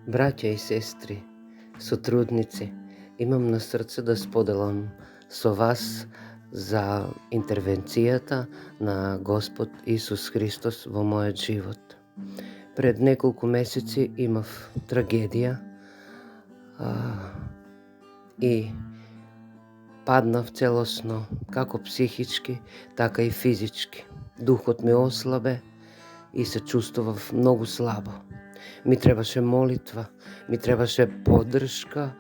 Браќа и сестри, сотрудници, имам на срце да споделам со вас за интервенцијата на Господ Исус Христос во мојот живот. Пред неколку месеци имав трагедија и паднав целосно, како психички, така и физички. Духот ми ослабе и се чувствував многу слабо. Ми требаше молитва, ми требаше поддршка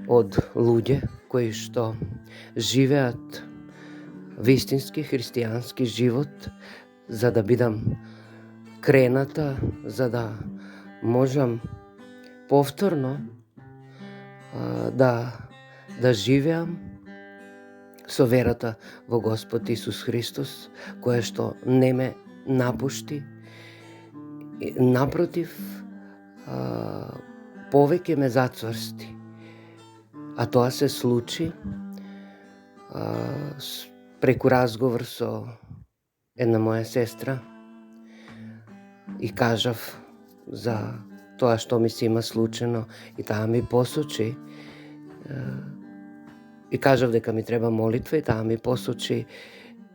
од луѓе кои што живеат вистински христијански живот, за да бидам крената, за да можам повторно да живеам со верата во Господ Исус Христос, која што не ме напушти. Напротив, повеќе ме зацврсти. А тоа се случи преку разговор со една моја сестра и кажав за тоа што ми се има случено и таа ми посочи и кажав дека ми треба молитва и таа ми посочи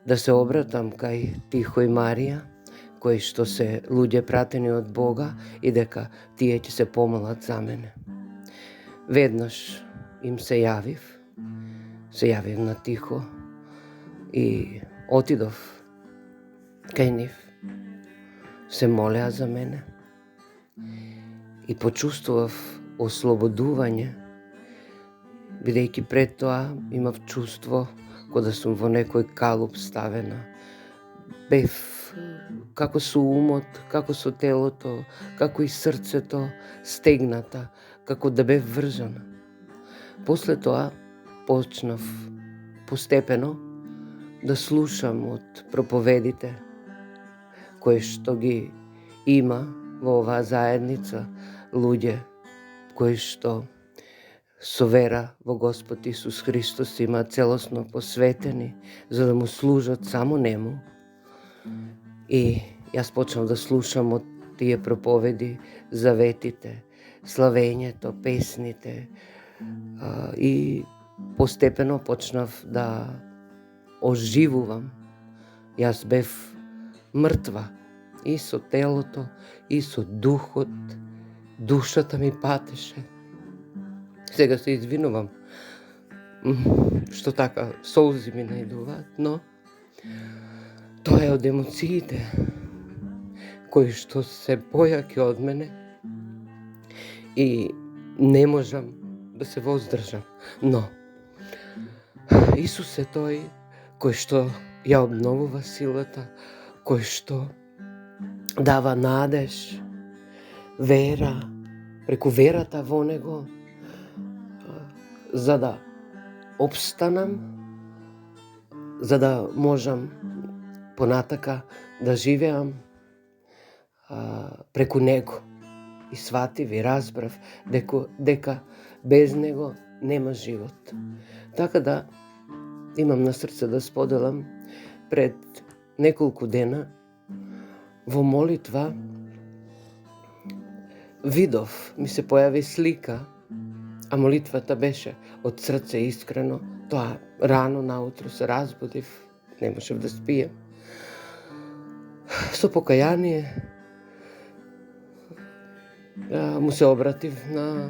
да се обратам кај Тихо и Марија, кои што се луѓе пратени од Бога и дека тие ќе се помолат за мене. Веднаш им се јавив на Тихо и отидов кај нив. Се молеа за мене и почувствував ослободување, бидејќи пред тоа имав чувство кога да сум во некој калуп ставена. Бев како со умот, како со телото, како и срцето стегната, како да бев врзана. После тоа почнав постепено да слушам од проповедите кои што ги има во оваа заедница луѓе кои што со вера во Господ Исус Христос има целосно посветени за да му служат само нему. И јас почнав да слушам од тие проповеди заветите, славењето, песните и постепено почнав да оживувам. Јас бев мртва и со телото, и со духот, душата ми патеше. Сега се извинувам што така солзи ми најдуваат, но тоа е од емоциите кои што се појаки од мене и не можам да се воздржам. Но Исус е тој кој што ја обновува силата, кој што дава надеж, вера, преку верата во Него, за да обстанам, за да можам понатака да живеам преку Него. И сватив и разбрав дека без Него нема живот. Така да имам на срце да споделам, пред неколку дена во молитва видов, ми се појави слика, а молитвата беше од срце искрено. Тоа рано наутро се разбудив, не можев да спијам. Со покаяние му се обратив на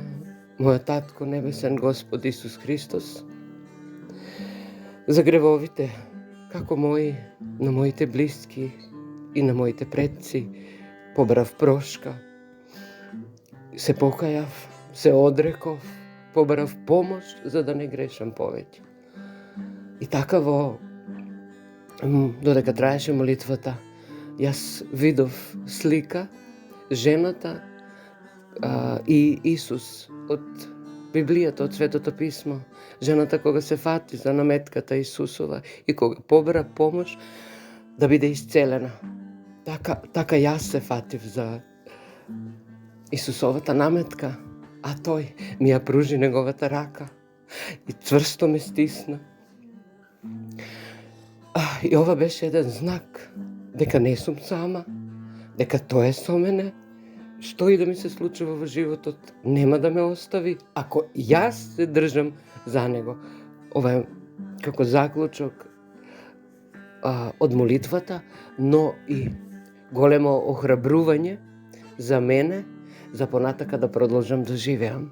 мојот татко небесен Господ Исус Христос за гревовите, како мои, на моите блиски и на моите предци. Побрав прошка, се покајав, се одреков, побрав помош за да не грешам повеќе. И така додека траеше молитвата, јас видов слика, жената и Исус од Библијата, од Светото писмо. Жената кога се фати за наметката Исусова и кога побра помош да биде исцелена. Така јас се фатив за Исусовата наметка, а тој ми ја пружи неговата рака и цврсто ме стисна. И ова беше еден знак дека не сум сама, дека тој е со мене, што и да ми се случува во животот, нема да ме остави ако јас се држам за него. Ова е како заклучок од молитвата, но и големо охрабрување за мене, за понатака да продолжам да живеам.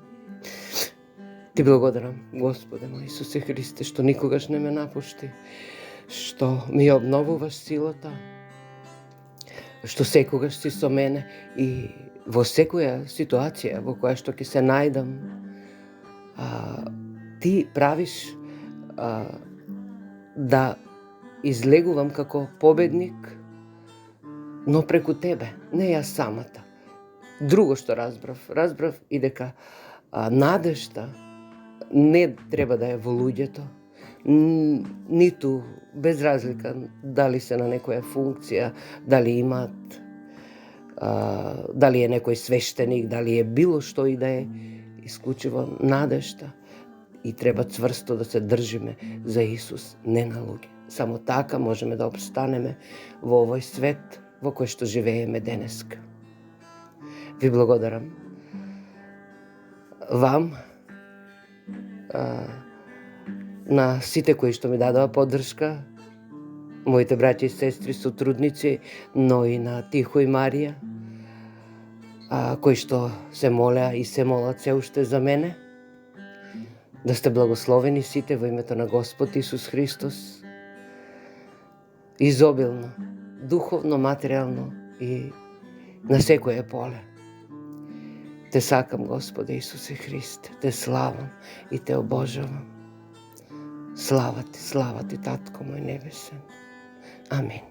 Ти благодарам, Господе мој Исусе Христе, што никогаш не ме напушти, што ми обновуваш силата, што секогаш си со мене и во секоја ситуација во која што ќе се најдам, ти правиш да излегувам како победник, но преку тебе, не јас самата. Друго што разбрав и дека надежта не треба да е во луѓето, ниту без разлика дали се на некоја функција, дали имаат, дали е некој свештеник, дали е било што и да е, исклучиво надежта и треба цврсто да се држиме за Исус, не на луѓе. Само така можеме да обстанеме во овој свет во кој што живееме денеска. Ви благодарам. Вам, на сите кои што ми дадоа поддршка, моите браќа и сестри, сотрудници, но и на Тихо и Марија, кои што се молеа и се молат се уште за мене. Да сте благословени сите во името на Господ Исус Христос. Изобилно, духовно, материјално и на секое поле. Те сакам, Господе Исусе Христе, те славам и те обожавам. Слава ти, Татко мој небесен. Амин.